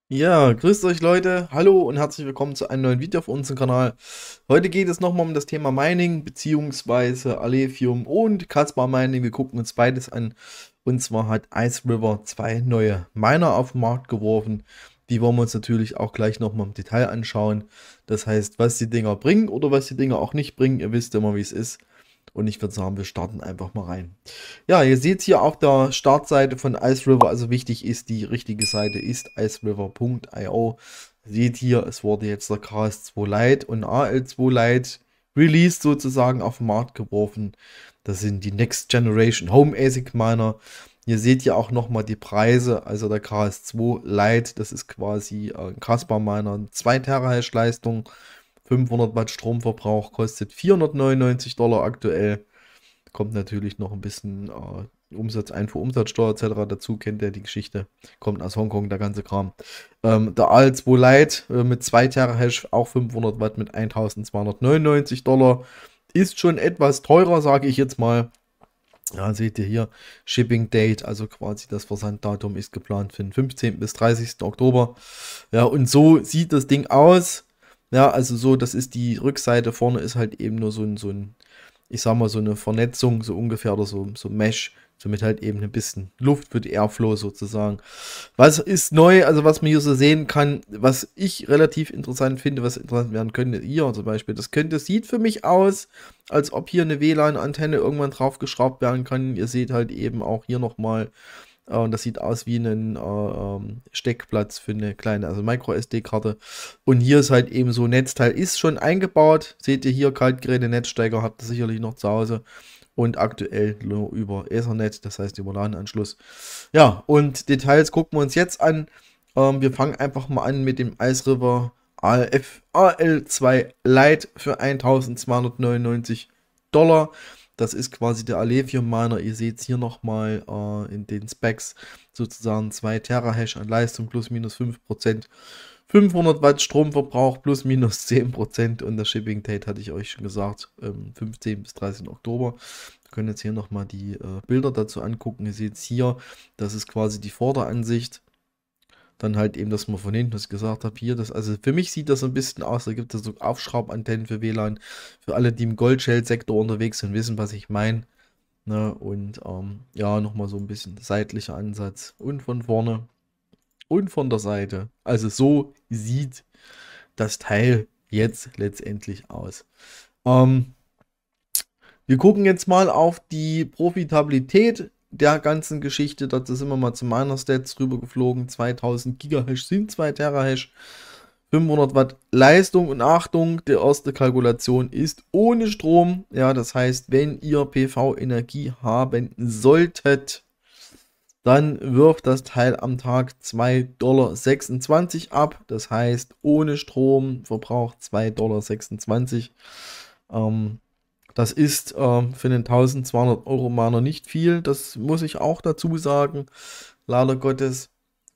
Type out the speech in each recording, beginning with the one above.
Ja, grüßt euch Leute, hallo und herzlich willkommen zu einem neuen Video auf unserem Kanal. Heute geht es nochmal um das Thema Mining beziehungsweise Alephium und Caspar Mining. Wir gucken uns beides an, und zwar hat Ice River zwei neue Miner auf den Markt geworfen. Die wollen wir uns natürlich auch gleich nochmal im Detail anschauen. Das heißt, was die Dinger bringen oder was die Dinger auch nicht bringen. Ihr wisst immer, wie es ist. Und ich würde sagen, wir starten einfach mal rein. Ja, ihr seht hier auf der Startseite von Ice River, also wichtig ist, die richtige Seite ist iceriver.io. Seht hier, es wurde jetzt der KS2 Lite und AL2 Lite released sozusagen auf den Markt geworfen. Das sind die Next Generation Home ASIC Miner. Ihr seht hier auch nochmal die Preise, also der KS2 Lite, das ist quasi ein Caspar Miner, 2 Terahash Leistung, 500 Watt Stromverbrauch, kostet 499 $ aktuell. Kommt natürlich noch ein bisschen Umsatz, Einfuhr, Umsatzsteuer etc. dazu, kennt ihr die Geschichte. Kommt aus Hongkong, der ganze Kram. Der AL2 Lite mit 2 Terahash, auch 500 Watt mit 1299 $. Ist schon etwas teurer, sage ich jetzt mal. Ja, seht ihr hier, Shipping Date, also quasi das Versanddatum ist geplant für den 15. bis 30. Oktober. Ja, und so sieht das Ding aus. Ja, also so, das ist die Rückseite. Vorne ist halt eben nur so ein, ich sag mal, so eine Vernetzung, so ungefähr, oder so Mesh, somit halt eben ein bisschen Luft für die Airflow sozusagen. Was ist neu, also was man hier so sehen kann, was ich relativ interessant finde, was interessant werden könnte, hier zum Beispiel, sieht für mich aus, als ob hier eine WLAN-Antenne irgendwann drauf geschraubt werden kann. Ihr seht halt eben auch hier nochmal, und das sieht aus wie ein Steckplatz für eine kleine, also Micro-SD-Karte. Und hier ist halt eben so, Netzteil ist schon eingebaut. Seht ihr hier, Kaltgeräte, Netzstecker habt ihr sicherlich noch zu Hause. Und aktuell nur über Ethernet, das heißt über LAN-Anschluss. Ja, und Details gucken wir uns jetzt an. Wir fangen einfach mal an mit dem Ice River AL2 Lite für 1299 $. Das ist quasi der Alephium Miner. Ihr seht es hier nochmal in den Specs sozusagen 2 Terahash an Leistung plus minus 5%. 500 Watt Stromverbrauch plus minus 10% und das Shipping Date hatte ich euch schon gesagt, 15. bis 30. Oktober. Wir können jetzt hier nochmal die Bilder dazu angucken. Ihr seht es hier, das ist quasi die Vorderansicht. Dann halt eben, dass man von hinten, was ich gesagt habe, hier, das, also für mich sieht das so ein bisschen aus, da gibt es so Aufschraubantennen für WLAN. Für alle, die im Goldshell-Sektor unterwegs sind, wissen, was ich meine. Ne? Und ja, nochmal so ein bisschen seitlicher Ansatz. Und von vorne und von der Seite. Also so sieht das Teil jetzt letztendlich aus. Ähm, Wir gucken jetzt mal auf die Profitabilität der ganzen Geschichte. Dazu sind wir mal zu meiner Stats rüber geflogen. 2000 Gigahash sind 2 Terahash. 500 Watt Leistung und Achtung, die erste Kalkulation ist ohne Strom. Ja, das heißt, wenn ihr PV-Energie haben solltet, dann wirft das Teil am Tag 2,26 $ ab. Das heißt, ohne Strom verbraucht 2,26 $. Das ist für einen 1200 € Miner nicht viel. Das muss ich auch dazu sagen. Leider Gottes.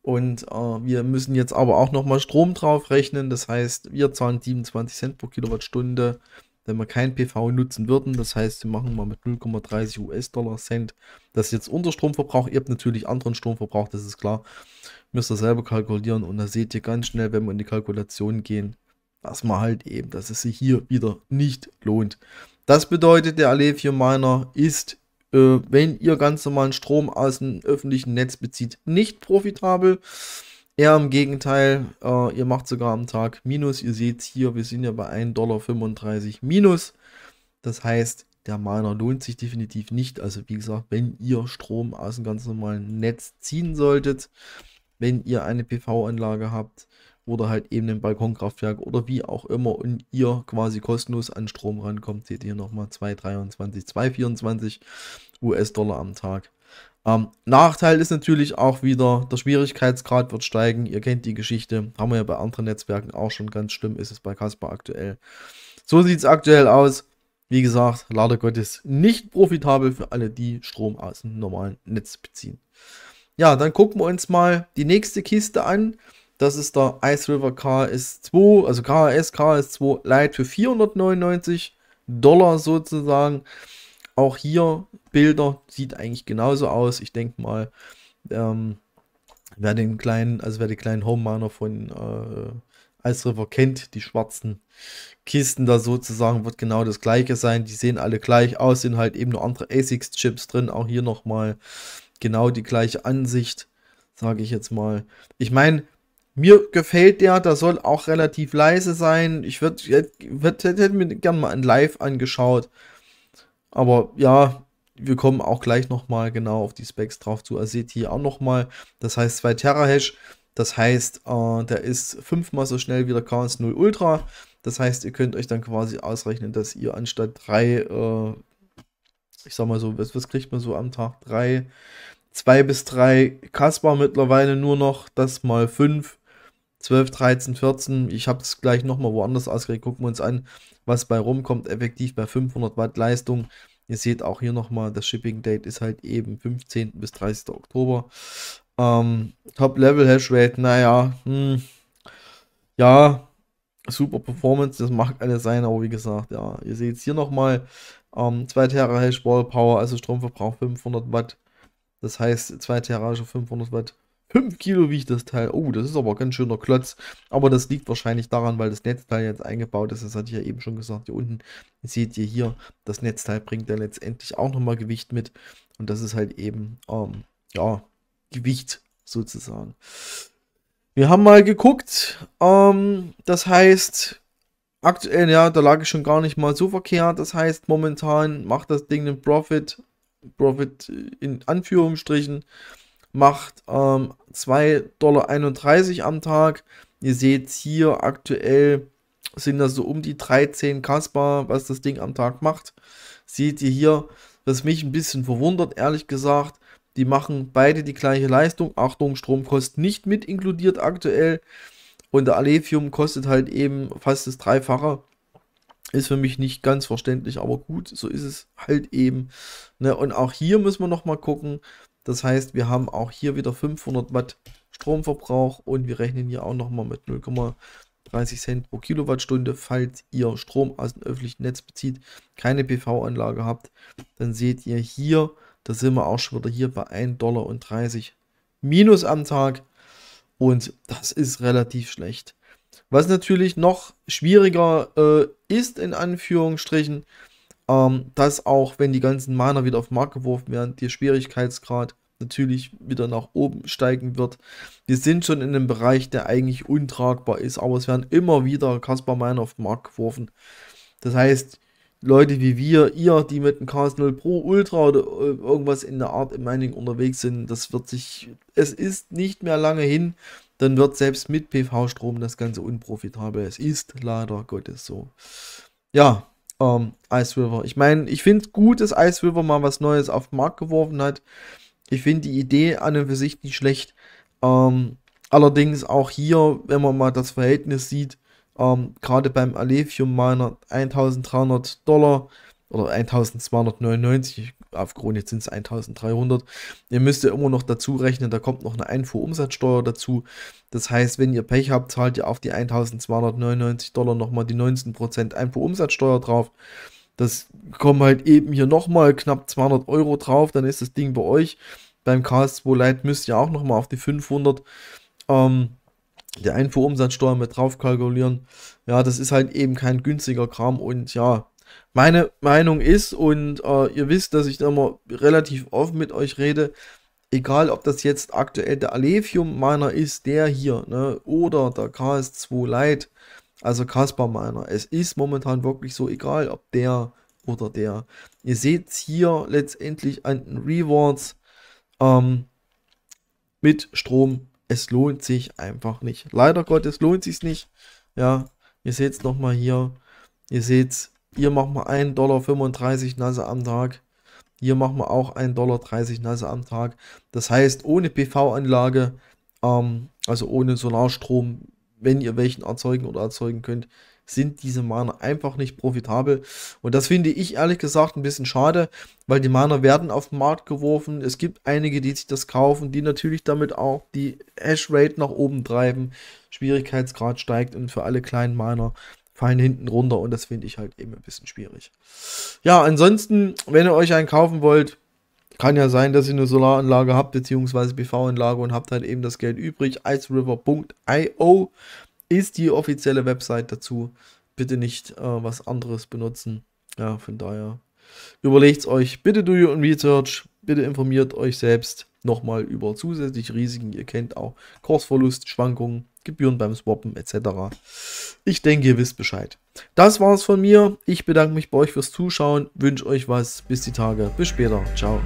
Und wir müssen jetzt aber auch nochmal Strom drauf rechnen. Das heißt, wir zahlen 27 Cent pro Kilowattstunde, wenn wir kein PV nutzen würden. Das heißt, wir machen mal mit 0,30 US-Dollar Cent. Das ist jetzt unser Stromverbrauch. Ihr habt natürlich anderen Stromverbrauch, das ist klar. Müsst ihr selber kalkulieren. Und da seht ihr ganz schnell, wenn wir in die Kalkulation gehen, dass man halt eben, dass es sich hier wieder nicht lohnt. Das bedeutet, der Alephium Miner ist, wenn ihr ganz normalen Strom aus dem öffentlichen Netz bezieht, nicht profitabel. Eher im Gegenteil, ihr macht sogar am Tag Minus. Ihr seht hier, wir sind ja bei 1,35 $ Minus. Das heißt, der Miner lohnt sich definitiv nicht. Also wie gesagt, wenn ihr Strom aus dem ganz normalen Netz ziehen solltet, wenn ihr eine PV-Anlage habt oder halt eben ein Balkonkraftwerk oder wie auch immer und ihr quasi kostenlos an Strom rankommt, seht ihr nochmal 2,23, 2,24 US-Dollar am Tag. Nachteil ist natürlich auch wieder, der Schwierigkeitsgrad wird steigen. Ihr kennt die Geschichte, haben wir ja bei anderen Netzwerken auch schon, ganz schlimm ist es bei Caspar aktuell. So sieht es aktuell aus. Wie gesagt, leider Gottes nicht profitabel für alle, die Strom aus dem normalen Netz beziehen. Ja, dann gucken wir uns mal die nächste Kiste an. Das ist der Ice River KS2, also KS2 Lite für 499 $ sozusagen. Auch hier Bilder, sieht eigentlich genauso aus. Ich denke mal, Wer den kleinen, also wer die kleinen Home Miner von Ice River kennt, die schwarzen Kisten da sozusagen, wird genau das gleiche sein. Die sehen alle gleich aus, sind halt eben nur andere ASICS-Chips drin. Auch hier nochmal genau die gleiche Ansicht, sage ich jetzt mal. Ich meine, mir gefällt der soll auch relativ leise sein. Ich hätte mir gerne mal ein Live angeschaut. Aber ja, wir kommen auch gleich nochmal genau auf die Specs drauf zu. Also seht hier auch nochmal, das heißt 2 Terahash. Das heißt, der ist 5-mal so schnell wie der KS0 Ultra. Das heißt, ihr könnt euch dann quasi ausrechnen, dass ihr anstatt 3, ich sag mal so, was kriegt man so am Tag? 2 bis 3 Kasper mittlerweile nur noch, das mal 5, 12, 13, 14. Ich habe es gleich nochmal woanders ausgerechnet. Gucken wir uns an, was bei rumkommt. Effektiv bei 500 Watt Leistung. Ihr seht auch hier nochmal, das Shipping Date ist halt eben 15. bis 30. Oktober. Top Level Hash Rate, naja, ja, super Performance, das mag alles sein, aber wie gesagt, ja, ihr seht es hier nochmal, 2 Terahash Ball Power, also Stromverbrauch 500 Watt. Das heißt, 2 Terahash auf 500 Watt. 5 Kilo wiegt das Teil. Oh, das ist aber ein ganz schöner Klotz. Aber das liegt wahrscheinlich daran, weil das Netzteil jetzt eingebaut ist. Das hatte ich ja eben schon gesagt. Hier unten seht ihr hier, das Netzteil bringt ja letztendlich auch nochmal Gewicht mit. Und das ist halt eben, ja, Gewicht sozusagen. Wir haben mal geguckt. Das heißt, aktuell, ja, da lag ich schon gar nicht mal so verkehrt. Das heißt, momentan macht das Ding einen Profit in Anführungsstrichen, macht 2,31 $ am Tag. Ihr seht hier aktuell sind das so um die 13 Kasper, was das Ding am Tag macht. Seht ihr hier, was mich ein bisschen verwundert, ehrlich gesagt. Die machen beide die gleiche Leistung. Achtung, Stromkosten nicht mit inkludiert aktuell. Und der Aletheum kostet halt eben fast das Dreifache. Ist für mich nicht ganz verständlich, aber gut, so ist es halt eben. Ne? Und auch hier müssen wir nochmal gucken. Das heißt, wir haben auch hier wieder 500 Watt Stromverbrauch und wir rechnen hier auch nochmal mit 0,30 Cent pro Kilowattstunde. Falls ihr Strom aus dem öffentlichen Netz bezieht, keine PV-Anlage habt, dann seht ihr hier, da sind wir auch schon wieder hier bei 1,30 $ minus am Tag. Und das ist relativ schlecht. Was natürlich noch schwieriger ist, in Anführungsstrichen, dass auch, wenn die ganzen Miner wieder auf den Markt geworfen werden, der Schwierigkeitsgrad natürlich wieder nach oben steigen wird. Wir sind schon in einem Bereich, der eigentlich untragbar ist, aber es werden immer wieder Kasper Miner auf den Markt geworfen. Das heißt, Leute wie wir, ihr, die mit dem KS0 Pro Ultra oder irgendwas in der Art im Mining unterwegs sind, es ist nicht mehr lange hin, dann wird selbst mit PV-Strom das Ganze unprofitabel. Es ist leider Gottes so. Ja, Ice River. Ich meine, ich finde es gut, dass Ice River mal was Neues auf den Markt geworfen hat. Ich finde die Idee an und für sich nicht schlecht. Allerdings auch hier, wenn man mal das Verhältnis sieht, gerade beim Aletheum Miner 1.300 $ oder 1.299, auf Kronit sind es 1.300. Ihr müsst ja immer noch dazu rechnen, da kommt noch eine Einfuhrumsatzsteuer dazu. Das heißt, wenn ihr Pech habt, zahlt ihr auf die 1.299 $ nochmal die 19% Einfuhrumsatzsteuer drauf. Das kommen halt eben hier nochmal knapp 200 € drauf, dann ist das Ding bei euch. Beim KS2 Lite müsst ihr auch nochmal auf die 500 der Einfuhrumsatzsteuer mit drauf kalkulieren. Ja, das ist halt eben kein günstiger Kram und ja, meine Meinung ist, und ihr wisst, dass ich da immer relativ offen mit euch rede, egal ob das jetzt aktuell der Aletheum Miner ist, der hier, ne, oder der KS2 Lite, also Kasper Miner. Es ist momentan wirklich so, egal ob der oder der. Ihr seht es hier letztendlich an den Rewards mit Strom. Es lohnt sich einfach nicht. Leider Gottes lohnt sich nicht. Ja, ihr seht es nochmal hier. Ihr seht es, hier machen wir 1,35 $ Nasse am Tag. Hier machen wir auch 1,30 $ Nasse am Tag. Das heißt, ohne PV-Anlage, also ohne Solarstrom, wenn ihr welchen erzeugen oder erzeugen könnt, sind diese Miner einfach nicht profitabel. Und das finde ich ehrlich gesagt ein bisschen schade, weil die Miner werden auf den Markt geworfen. Es gibt einige, die sich das kaufen, die natürlich damit auch die Hashrate nach oben treiben. Schwierigkeitsgrad steigt und für alle kleinen Miner fallen hinten runter und das finde ich halt eben ein bisschen schwierig. Ja, ansonsten, wenn ihr euch einen kaufen wollt, Kann ja sein, dass ihr eine Solaranlage habt, beziehungsweise PV-Anlage und habt halt eben das Geld übrig. iceriver.io ist die offizielle Website dazu. Bitte nicht was anderes benutzen. Ja, von daher überlegt euch, bitte do your own research, bitte informiert euch selbst nochmal über zusätzliche Risiken. Ihr kennt auch Kursverlust, Schwankungen, Gebühren beim Swappen etc. Ich denke, ihr wisst Bescheid. Das war's von mir. Ich bedanke mich bei euch fürs Zuschauen, wünsche euch was. Bis die Tage. Bis später. Ciao.